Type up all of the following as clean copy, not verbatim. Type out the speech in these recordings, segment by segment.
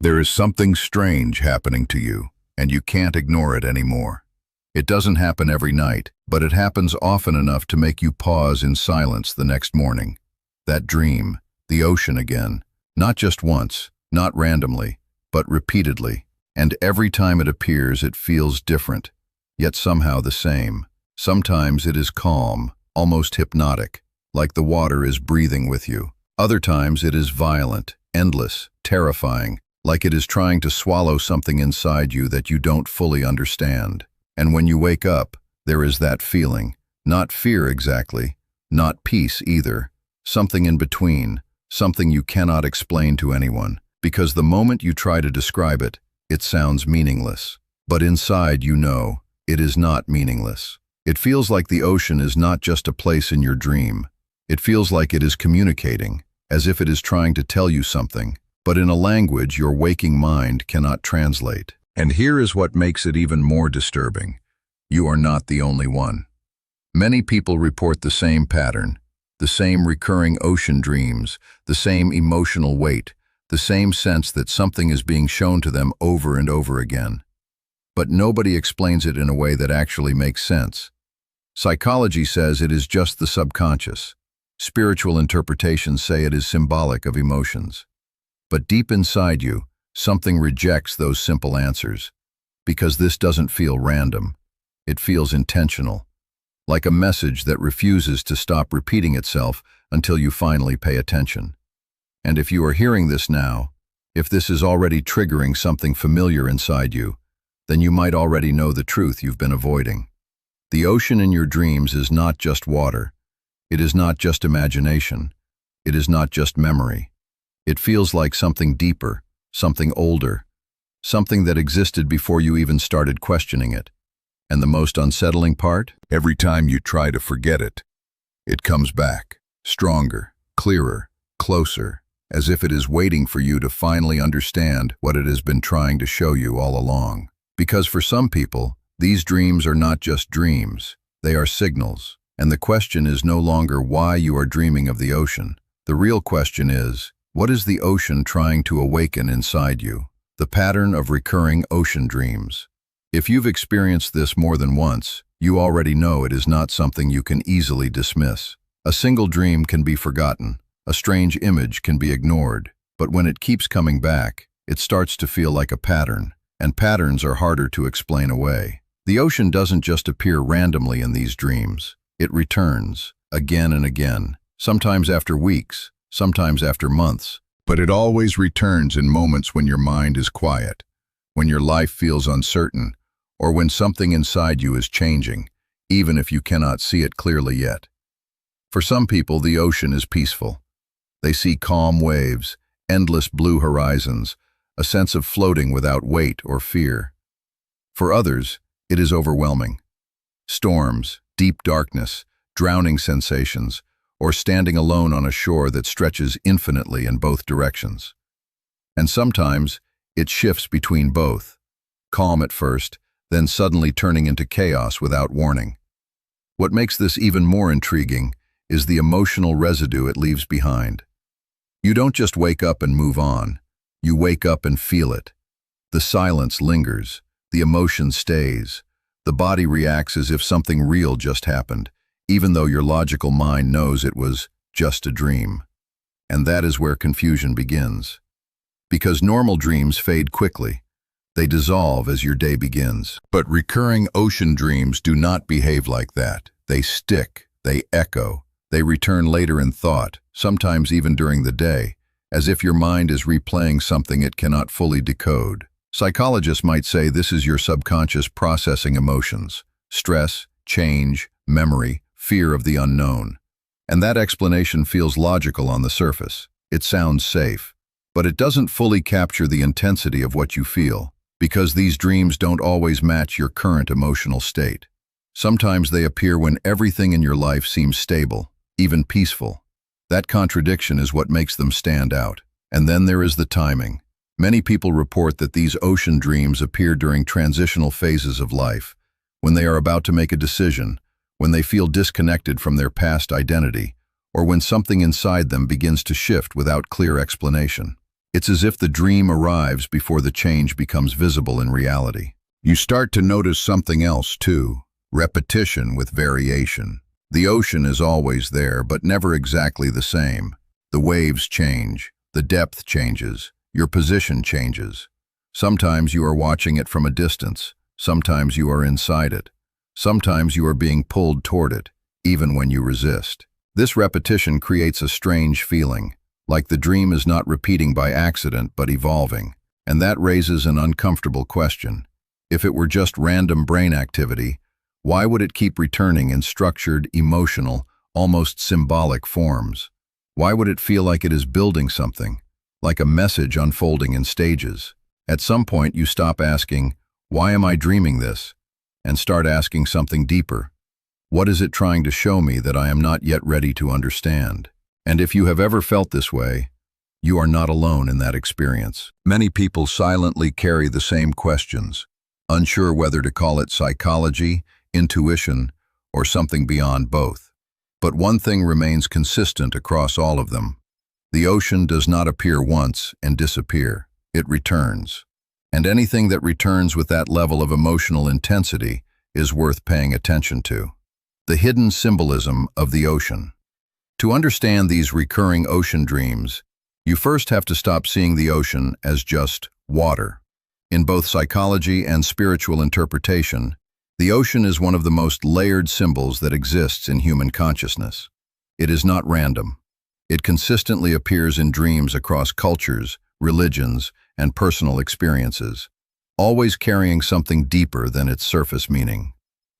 There is something strange happening to you, and you can't ignore it anymore. It doesn't happen every night, but it happens often enough to make you pause in silence the next morning. That dream, the ocean again, not just once, not randomly, but repeatedly. And every time it appears, it feels different, yet somehow the same. Sometimes it is calm, almost hypnotic, like the water is breathing with you. Other times it is violent, endless, terrifying, like it is trying to swallow something inside you that you don't fully understand. And when you wake up, there is that feeling, not fear exactly, not peace either, something in between, something you cannot explain to anyone, because the moment you try to describe it, it sounds meaningless. But inside you know, it is not meaningless. It feels like the ocean is not just a place in your dream. It feels like it is communicating, as if it is trying to tell you something, but in a language your waking mind cannot translate. And here is what makes it even more disturbing. You are not the only one. Many people report the same pattern, the same recurring ocean dreams, the same emotional weight, the same sense that something is being shown to them over and over again. But nobody explains it in a way that actually makes sense. Psychology says it is just the subconscious. Spiritual interpretations say it is symbolic of emotions. But deep inside you, something rejects those simple answers, because this doesn't feel random. It feels intentional, like a message that refuses to stop repeating itself until you finally pay attention. And if you are hearing this now, if this is already triggering something familiar inside you, then you might already know the truth you've been avoiding. The ocean in your dreams is not just water. It is not just imagination. It is not just memory. It feels like something deeper, something older, something that existed before you even started questioning it. And the most unsettling part? Every time you try to forget it, it comes back, stronger, clearer, closer, as if it is waiting for you to finally understand what it has been trying to show you all along. Because for some people, these dreams are not just dreams, they are signals. And the question is no longer why you are dreaming of the ocean. The real question is, what is the ocean trying to awaken inside you? The pattern of recurring ocean dreams. If you've experienced this more than once, you already know it is not something you can easily dismiss. A single dream can be forgotten. A strange image can be ignored, but when it keeps coming back, it starts to feel like a pattern, and patterns are harder to explain away. The ocean doesn't just appear randomly in these dreams. It returns, again and again, sometimes after weeks, sometimes after months, but it always returns in moments when your mind is quiet, when your life feels uncertain, or when something inside you is changing, even if you cannot see it clearly yet. For some people, the ocean is peaceful. They see calm waves, endless blue horizons, a sense of floating without weight or fear. For others, it is overwhelming. Storms, deep darkness, drowning sensations, or standing alone on a shore that stretches infinitely in both directions. And sometimes, it shifts between both, calm at first, then suddenly turning into chaos without warning. What makes this even more intriguing is the emotional residue it leaves behind. You don't just wake up and move on. You wake up and feel it. The silence lingers. The emotion stays. The body reacts as if something real just happened, even though your logical mind knows it was just a dream. And that is where confusion begins. Because normal dreams fade quickly. They dissolve as your day begins. But recurring ocean dreams do not behave like that. They stick. They echo. They return later in thought, sometimes even during the day, as if your mind is replaying something it cannot fully decode. Psychologists might say this is your subconscious processing emotions, stress, change, memory, fear of the unknown. And that explanation feels logical on the surface. It sounds safe. But it doesn't fully capture the intensity of what you feel, because these dreams don't always match your current emotional state. Sometimes they appear when everything in your life seems stable, even peaceful. That contradiction is what makes them stand out. And then there is the timing. Many people report that these ocean dreams appear during transitional phases of life, when they are about to make a decision, when they feel disconnected from their past identity, or when something inside them begins to shift without clear explanation. It's as if the dream arrives before the change becomes visible in reality. You start to notice something else too, repetition with variation. The ocean is always there, but never exactly the same. The waves change, the depth changes, your position changes. Sometimes you are watching it from a distance, sometimes you are inside it. Sometimes you are being pulled toward it, even when you resist. This repetition creates a strange feeling, like the dream is not repeating by accident but evolving, and that raises an uncomfortable question. If it were just random brain activity, why would it keep returning in structured, emotional, almost symbolic forms? Why would it feel like it is building something, like a message unfolding in stages? At some point you stop asking, "Why am I dreaming this?" and start asking something deeper. What is it trying to show me that I am not yet ready to understand? And if you have ever felt this way, you are not alone in that experience. Many people silently carry the same questions, unsure whether to call it psychology, intuition, or something beyond both. But one thing remains consistent across all of them. The ocean does not appear once and disappear. It returns. And anything that returns with that level of emotional intensity is worth paying attention to. The hidden symbolism of the ocean. To understand these recurring ocean dreams, you first have to stop seeing the ocean as just water. In both psychology and spiritual interpretation, the ocean is one of the most layered symbols that exists in human consciousness. It is not random. It consistently appears in dreams across cultures, religions, and personal experiences, always carrying something deeper than its surface meaning.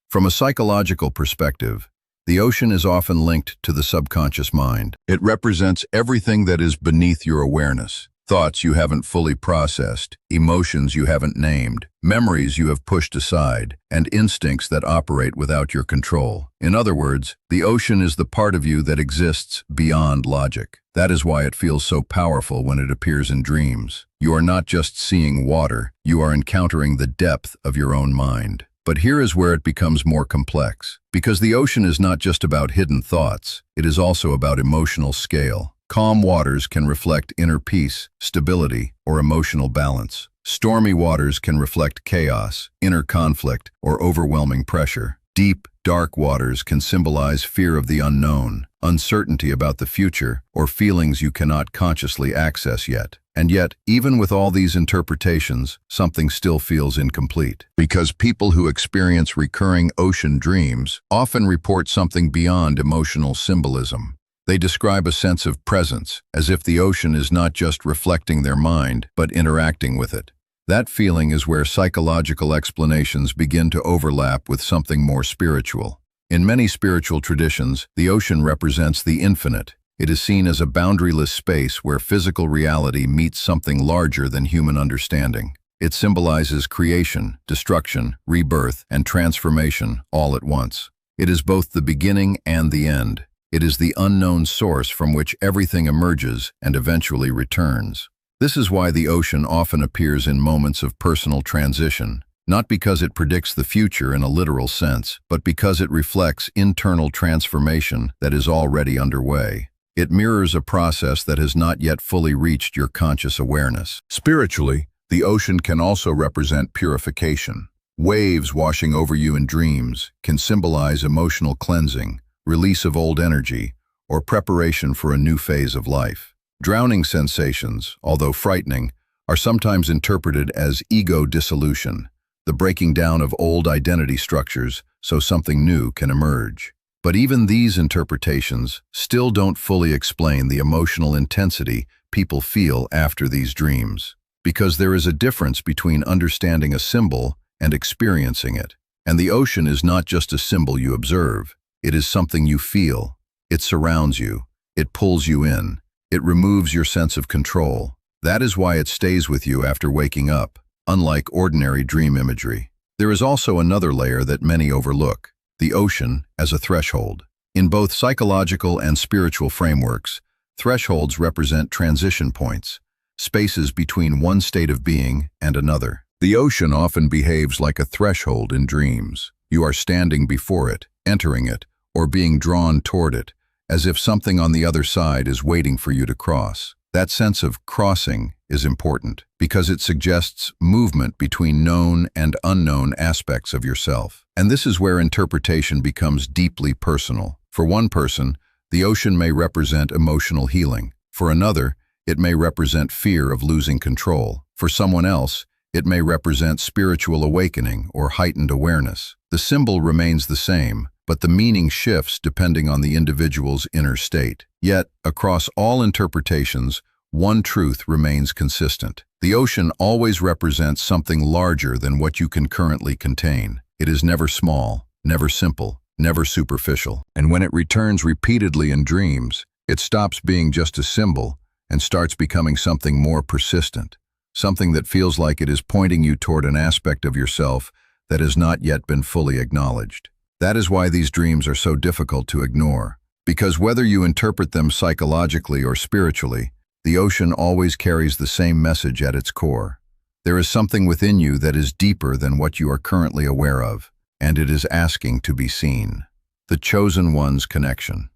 From a psychological perspective, the ocean is often linked to the subconscious mind. It represents everything that is beneath your awareness. Thoughts you haven't fully processed, emotions you haven't named, memories you have pushed aside, and instincts that operate without your control. In other words, the ocean is the part of you that exists beyond logic. That is why it feels so powerful when it appears in dreams. You are not just seeing water, you are encountering the depth of your own mind. But here is where it becomes more complex. Because the ocean is not just about hidden thoughts, it is also about emotional scale. Calm waters can reflect inner peace, stability, or emotional balance. Stormy waters can reflect chaos, inner conflict, or overwhelming pressure. Deep, dark waters can symbolize fear of the unknown, uncertainty about the future, or feelings you cannot consciously access yet. And yet, even with all these interpretations, something still feels incomplete. Because people who experience recurring ocean dreams often report something beyond emotional symbolism. They describe a sense of presence, as if the ocean is not just reflecting their mind, but interacting with it. That feeling is where psychological explanations begin to overlap with something more spiritual. In many spiritual traditions, the ocean represents the infinite. It is seen as a boundaryless space where physical reality meets something larger than human understanding. It symbolizes creation, destruction, rebirth, and transformation all at once. It is both the beginning and the end. It is the unknown source from which everything emerges and eventually returns. This is why the ocean often appears in moments of personal transition, not because it predicts the future in a literal sense, but because it reflects internal transformation that is already underway. It mirrors a process that has not yet fully reached your conscious awareness. Spiritually, the ocean can also represent purification. Waves washing over you in dreams can symbolize emotional cleansing, release of old energy, or preparation for a new phase of life. Drowning sensations, although frightening, are sometimes interpreted as ego dissolution, the breaking down of old identity structures so something new can emerge. But even these interpretations still don't fully explain the emotional intensity people feel after these dreams, because there is a difference between understanding a symbol and experiencing it. And the ocean is not just a symbol you observe. It is something you feel. It surrounds you. It pulls you in. It removes your sense of control. That is why it stays with you after waking up, unlike ordinary dream imagery. There is also another layer that many overlook, the ocean as a threshold. In both psychological and spiritual frameworks, thresholds represent transition points, spaces between one state of being and another. The ocean often behaves like a threshold in dreams. You are standing before it, entering it, or being drawn toward it, as if something on the other side is waiting for you to cross. That sense of crossing is important because it suggests movement between known and unknown aspects of yourself. And this is where interpretation becomes deeply personal. For one person, the ocean may represent emotional healing. For another, it may represent fear of losing control. For someone else, it may represent spiritual awakening or heightened awareness. The symbol remains the same, but the meaning shifts depending on the individual's inner state. Yet, across all interpretations, one truth remains consistent. The ocean always represents something larger than what you can currently contain. It is never small, never simple, never superficial. And when it returns repeatedly in dreams, it stops being just a symbol and starts becoming something more persistent, something that feels like it is pointing you toward an aspect of yourself that has not yet been fully acknowledged. That is why these dreams are so difficult to ignore, because whether you interpret them psychologically or spiritually, the ocean always carries the same message at its core. There is something within you that is deeper than what you are currently aware of, and it is asking to be seen. The chosen one's connection.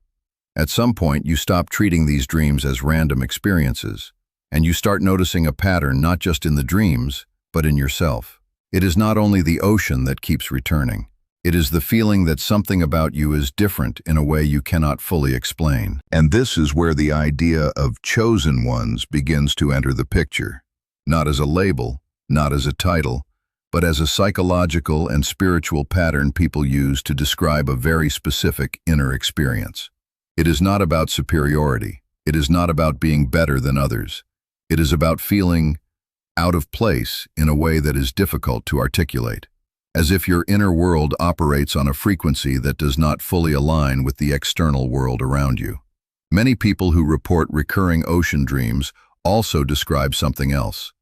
At some point, you stop treating these dreams as random experiences, and you start noticing a pattern not just in the dreams, but in yourself. It is not only the ocean that keeps returning. It is the feeling that something about you is different in a way you cannot fully explain. And this is where the idea of chosen ones begins to enter the picture. Not as a label, not as a title, but as a psychological and spiritual pattern people use to describe a very specific inner experience. It is not about superiority. It is not about being better than others. It is about feeling out of place in a way that is difficult to articulate, as if your inner world operates on a frequency that does not fully align with the external world around you. Many people who report recurring ocean dreams also describe something else,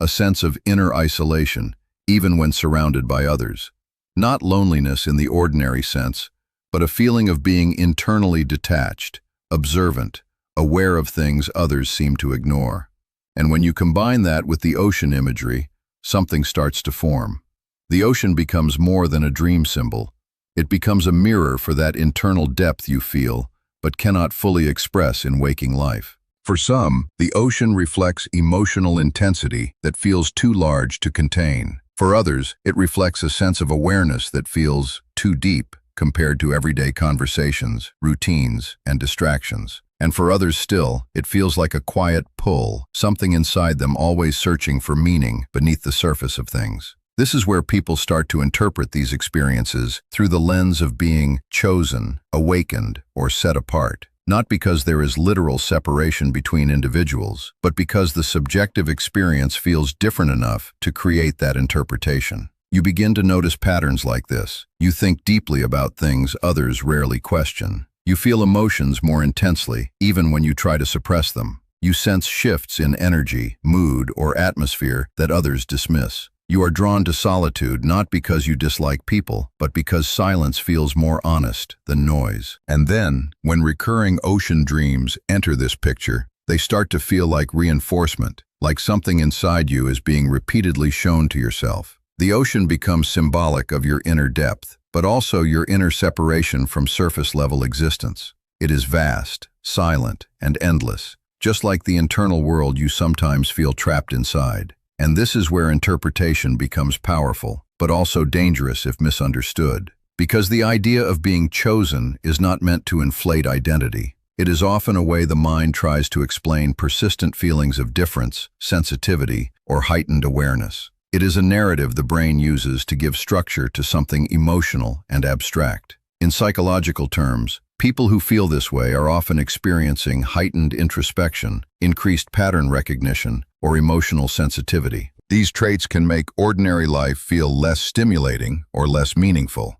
a sense of inner isolation, even when surrounded by others. Not loneliness in the ordinary sense, but a feeling of being internally detached, observant, aware of things others seem to ignore. And when you combine that with the ocean imagery, something starts to form. The ocean becomes more than a dream symbol. It becomes a mirror for that internal depth you feel, but cannot fully express in waking life. For some, the ocean reflects emotional intensity that feels too large to contain. For others, it reflects a sense of awareness that feels too deep compared to everyday conversations, routines, and distractions. And for others still, it feels like a quiet pull, something inside them always searching for meaning beneath the surface of things. This is where people start to interpret these experiences through the lens of being chosen, awakened, or set apart. Not because there is literal separation between individuals, but because the subjective experience feels different enough to create that interpretation. You begin to notice patterns like this. You think deeply about things others rarely question. You feel emotions more intensely, even when you try to suppress them. You sense shifts in energy, mood, or atmosphere that others dismiss. You are drawn to solitude not because you dislike people, but because silence feels more honest than noise. And then, when recurring ocean dreams enter this picture, they start to feel like reinforcement, like something inside you is being repeatedly shown to yourself. The ocean becomes symbolic of your inner depth, but also your inner separation from surface-level existence. It is vast, silent, and endless, just like the internal world you sometimes feel trapped inside. And this is where interpretation becomes powerful, but also dangerous if misunderstood. Because the idea of being chosen is not meant to inflate identity. It is often a way the mind tries to explain persistent feelings of difference, sensitivity, or heightened awareness. It is a narrative the brain uses to give structure to something emotional and abstract. In psychological terms, people who feel this way are often experiencing heightened introspection, increased pattern recognition, or emotional sensitivity. These traits can make ordinary life feel less stimulating or less meaningful,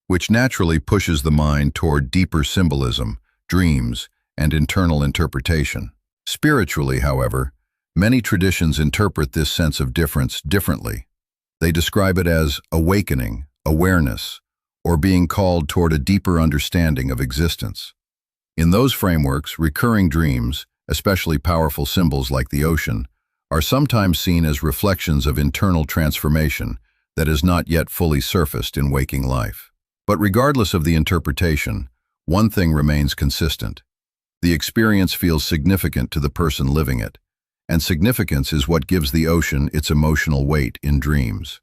which naturally pushes the mind toward deeper symbolism, dreams, and internal interpretation. Spiritually, however, many traditions interpret this sense of difference differently. They describe it as awakening, awareness, or being called toward a deeper understanding of existence. In those frameworks, recurring dreams, especially powerful symbols like the ocean, are sometimes seen as reflections of internal transformation that has not yet fully surfaced in waking life. But regardless of the interpretation, one thing remains consistent. The experience feels significant to the person living it, and significance is what gives the ocean its emotional weight in dreams.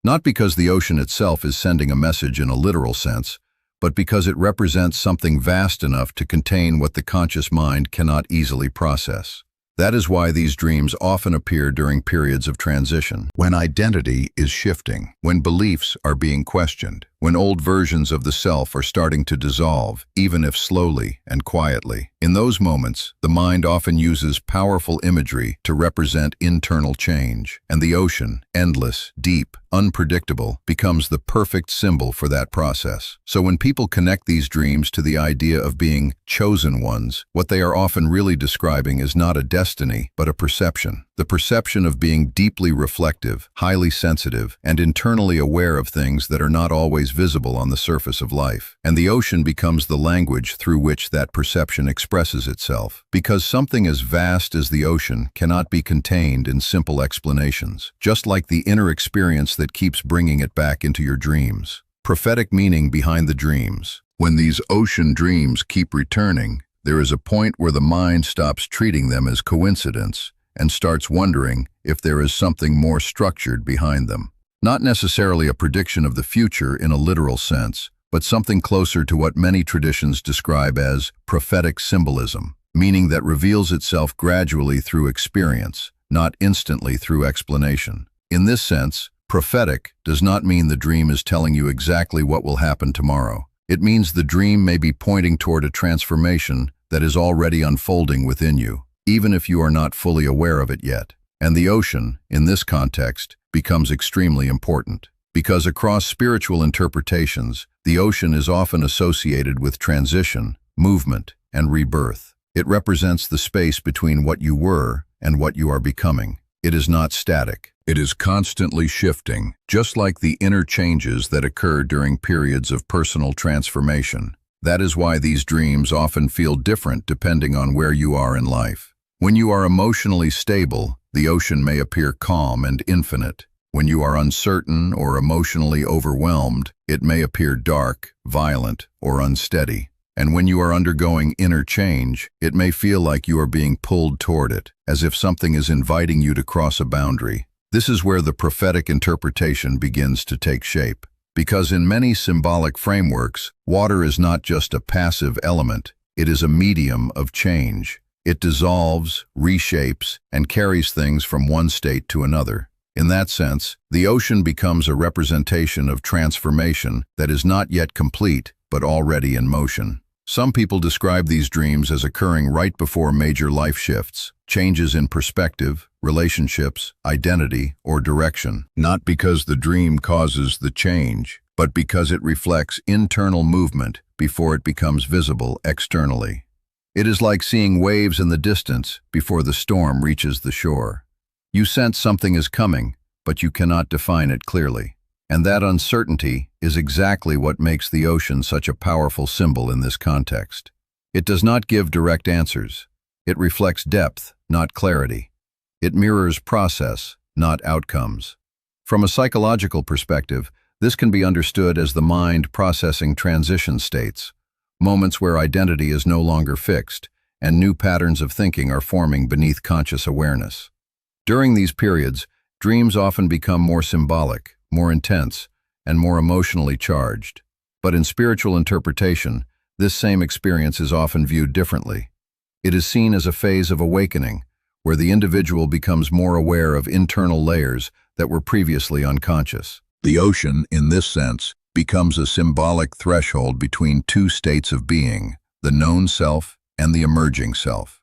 Not because the ocean itself is sending a message in a literal sense, but because it represents something vast enough to contain what the conscious mind cannot easily process. That is why these dreams often appear during periods of transition, when identity is shifting, when beliefs are being questioned, when old versions of the self are starting to dissolve, even if slowly and quietly. In those moments, the mind often uses powerful imagery to represent internal change, and the ocean, endless, deep, unpredictable, becomes the perfect symbol for that process. So when people connect these dreams to the idea of being chosen ones, what they are often really describing is not a destiny, but a perception. The perception of being deeply reflective, highly sensitive, and internally aware of things that are not always visible on the surface of life. And the ocean becomes the language through which that perception expresses itself. Because something as vast as the ocean cannot be contained in simple explanations, just like the inner experience that keeps bringing it back into your dreams. Prophetic meaning behind the dreams. When these ocean dreams keep returning, there is a point where the mind stops treating them as coincidence and starts wondering if there is something more structured behind them. Not necessarily a prediction of the future in a literal sense, but something closer to what many traditions describe as prophetic symbolism, meaning that reveals itself gradually through experience, not instantly through explanation. In this sense, prophetic does not mean the dream is telling you exactly what will happen tomorrow. It means the dream may be pointing toward a transformation that is already unfolding within you, even if you are not fully aware of it yet. And the ocean, in this context, becomes extremely important, because across spiritual interpretations, the ocean is often associated with transition, movement, and rebirth. It represents the space between what you were and what you are becoming. It is not static. It is constantly shifting, just like the inner changes that occur during periods of personal transformation. That is why these dreams often feel different depending on where you are in life. When you are emotionally stable, the ocean may appear calm and infinite. When you are uncertain or emotionally overwhelmed, it may appear dark, violent, or unsteady. And when you are undergoing inner change, it may feel like you are being pulled toward it, as if something is inviting you to cross a boundary. This is where the prophetic interpretation begins to take shape. Because in many symbolic frameworks, water is not just a passive element, it is a medium of change. It dissolves, reshapes, and carries things from one state to another. In that sense, the ocean becomes a representation of transformation that is not yet complete, but already in motion. Some people describe these dreams as occurring right before major life shifts, changes in perspective, relationships, identity, or direction. Not because the dream causes the change, but because it reflects internal movement before it becomes visible externally. It is like seeing waves in the distance before the storm reaches the shore. You sense something is coming, but you cannot define it clearly. And that uncertainty is exactly what makes the ocean such a powerful symbol in this context. It does not give direct answers. It reflects depth, not clarity. It mirrors process, not outcomes. From a psychological perspective, this can be understood as the mind processing transition states, moments where identity is no longer fixed, and new patterns of thinking are forming beneath conscious awareness. During these periods, dreams often become more symbolic, more intense, and more emotionally charged. But in spiritual interpretation, this same experience is often viewed differently. It is seen as a phase of awakening, where the individual becomes more aware of internal layers that were previously unconscious. The ocean, in this sense, becomes a symbolic threshold between two states of being, the known self and the emerging self.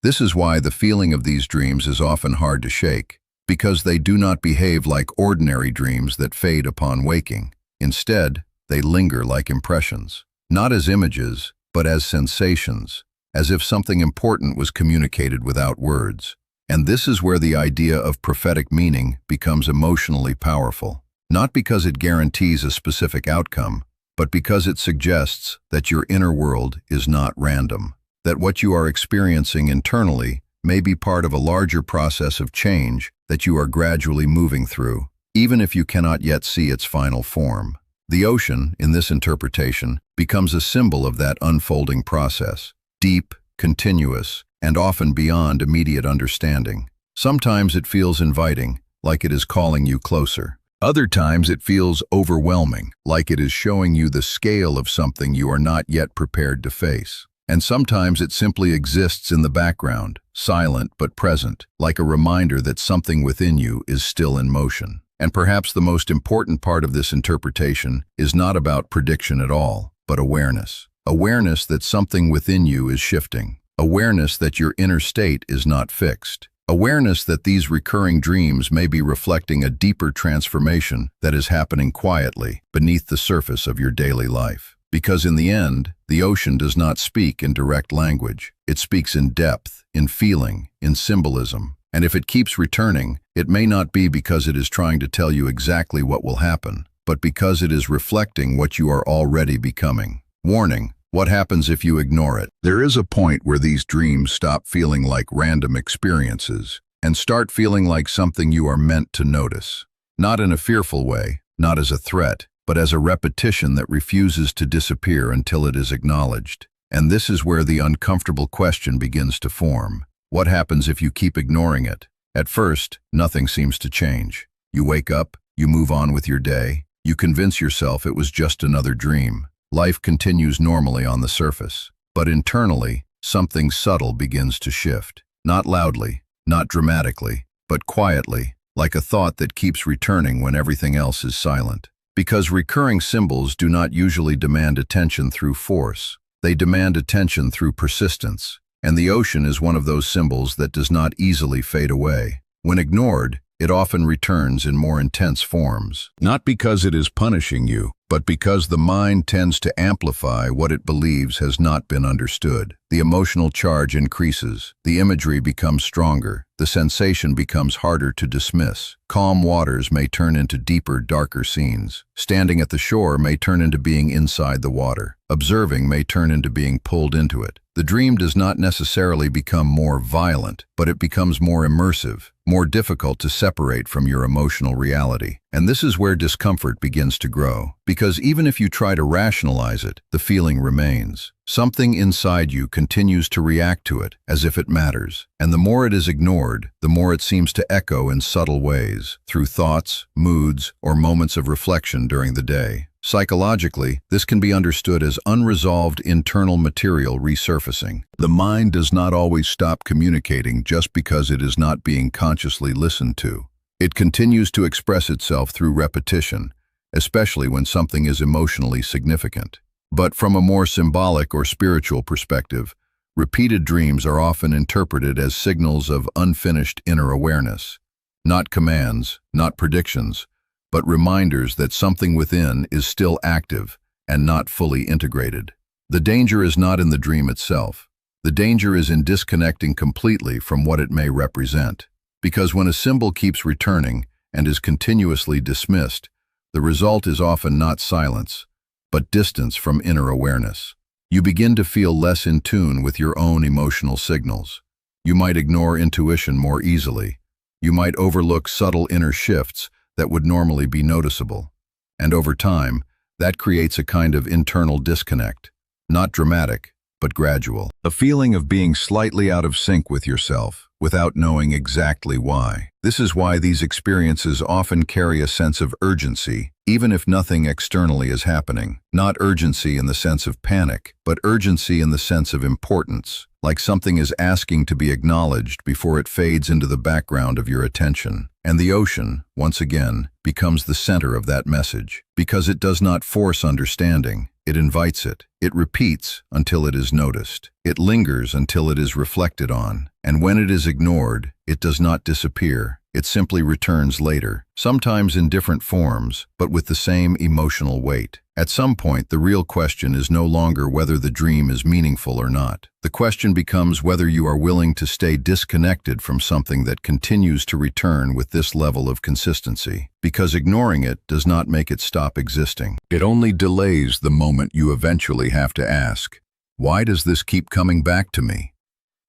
This is why the feeling of these dreams is often hard to shake, because they do not behave like ordinary dreams that fade upon waking. Instead, they linger like impressions, not as images, but as sensations, as if something important was communicated without words. And this is where the idea of prophetic meaning becomes emotionally powerful. Not because it guarantees a specific outcome, but because it suggests that your inner world is not random, that what you are experiencing internally may be part of a larger process of change that you are gradually moving through, even if you cannot yet see its final form. The ocean, in this interpretation, becomes a symbol of that unfolding process, deep, continuous, and often beyond immediate understanding. Sometimes it feels inviting, like it is calling you closer. Other times it feels overwhelming, like it is showing you the scale of something you are not yet prepared to face. And sometimes it simply exists in the background, silent but present, like a reminder that something within you is still in motion. And perhaps the most important part of this interpretation is not about prediction at all, but awareness. Awareness that something within you is shifting. Awareness that your inner state is not fixed. Awareness that these recurring dreams may be reflecting a deeper transformation that is happening quietly beneath the surface of your daily life. Because in the end, the ocean does not speak in direct language. It speaks in depth, in feeling, in symbolism. And if it keeps returning, it may not be because it is trying to tell you exactly what will happen, but because it is reflecting what you are already becoming. Warning: what happens if you ignore it? There is a point where these dreams stop feeling like random experiences and start feeling like something you are meant to notice. Not in a fearful way, not as a threat, but as a repetition that refuses to disappear until it is acknowledged. And this is where the uncomfortable question begins to form. What happens if you keep ignoring it? At first, nothing seems to change. You wake up, you move on with your day, you convince yourself it was just another dream. Life continues normally on the surface. But internally, something subtle begins to shift. Not loudly, not dramatically, but quietly, like a thought that keeps returning when everything else is silent. Because recurring symbols do not usually demand attention through force. They demand attention through persistence. And the ocean is one of those symbols that does not easily fade away. When ignored, it often returns in more intense forms. Not because it is punishing you, but because the mind tends to amplify what it believes has not been understood. The emotional charge increases, the imagery becomes stronger, the sensation becomes harder to dismiss. Calm waters may turn into deeper, darker scenes. Standing at the shore may turn into being inside the water. Observing may turn into being pulled into it. The dream does not necessarily become more violent, but it becomes more immersive, more difficult to separate from your emotional reality. And this is where discomfort begins to grow. Because even if you try to rationalize it, the feeling remains. Something inside you continues to react to it as if it matters. And the more it is ignored, the more it seems to echo in subtle ways, through thoughts, moods, or moments of reflection during the day. Psychologically, this can be understood as unresolved internal material resurfacing. The mind does not always stop communicating just because it is not being consciously listened to. It continues to express itself through repetition, especially when something is emotionally significant. But from a more symbolic or spiritual perspective, repeated dreams are often interpreted as signals of unfinished inner awareness. Not commands, not predictions, but reminders that something within is still active and not fully integrated. The danger is not in the dream itself. The danger is in disconnecting completely from what it may represent. Because when a symbol keeps returning and is continuously dismissed, the result is often not silence, but distance from inner awareness. You begin to feel less in tune with your own emotional signals. You might ignore intuition more easily. You might overlook subtle inner shifts that would normally be noticeable. And over time, that creates a kind of internal disconnect, not dramatic, but gradual. A feeling of being slightly out of sync with yourself, without knowing exactly why. This is why these experiences often carry a sense of urgency, even if nothing externally is happening. Not urgency in the sense of panic, but urgency in the sense of importance, like something is asking to be acknowledged before it fades into the background of your attention. And the ocean, once again, becomes the center of that message. Because it does not force understanding, it invites it. It repeats until it is noticed. It lingers until it is reflected on. And when it is ignored, it does not disappear. It simply returns later, sometimes in different forms, but with the same emotional weight. At some point, the real question is no longer whether the dream is meaningful or not. The question becomes whether you are willing to stay disconnected from something that continues to return with this level of consistency. Because ignoring it does not make it stop existing. It only delays the moment you eventually have to ask, why does this keep coming back to me?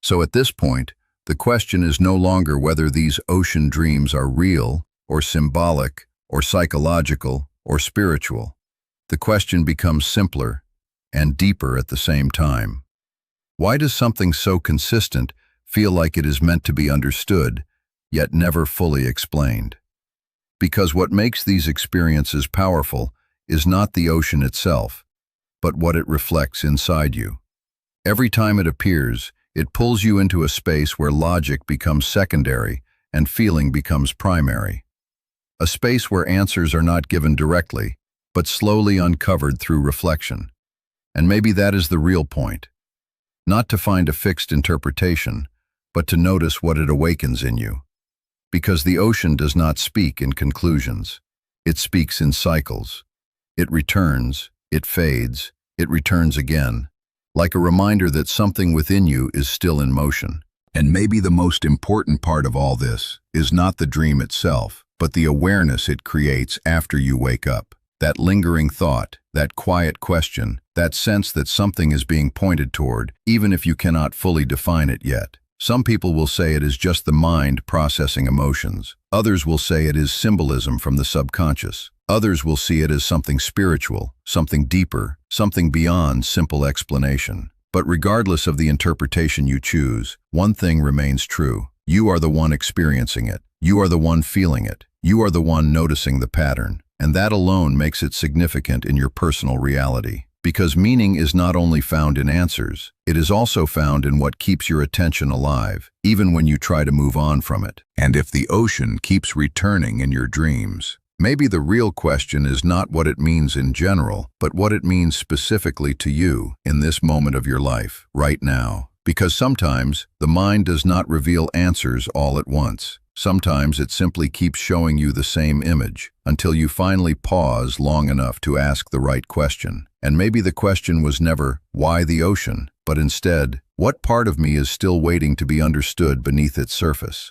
So at this point, the question is no longer whether these ocean dreams are real, or symbolic, or psychological, or spiritual. The question becomes simpler and deeper at the same time. Why does something so consistent feel like it is meant to be understood, yet never fully explained? Because what makes these experiences powerful is not the ocean itself, but what it reflects inside you. Every time it appears, it pulls you into a space where logic becomes secondary and feeling becomes primary. A space where answers are not given directly, but slowly uncovered through reflection. And maybe that is the real point. Not to find a fixed interpretation, but to notice what it awakens in you. Because the ocean does not speak in conclusions. It speaks in cycles. It returns, it fades, it returns again, like a reminder that something within you is still in motion. And maybe the most important part of all this is not the dream itself, but the awareness it creates after you wake up. That lingering thought, that quiet question, that sense that something is being pointed toward, even if you cannot fully define it yet. Some people will say it is just the mind processing emotions. Others will say it is symbolism from the subconscious. Others will see it as something spiritual, something deeper, something beyond simple explanation. But regardless of the interpretation you choose, one thing remains true. You are the one experiencing it. You are the one feeling it. You are the one noticing the pattern. And that alone makes it significant in your personal reality. Because meaning is not only found in answers, it is also found in what keeps your attention alive, even when you try to move on from it. And if the ocean keeps returning in your dreams, maybe the real question is not what it means in general, but what it means specifically to you in this moment of your life, right now. Because sometimes the mind does not reveal answers all at once. Sometimes it simply keeps showing you the same image until you finally pause long enough to ask the right question. And maybe the question was never, why the ocean? But instead, what part of me is still waiting to be understood beneath its surface?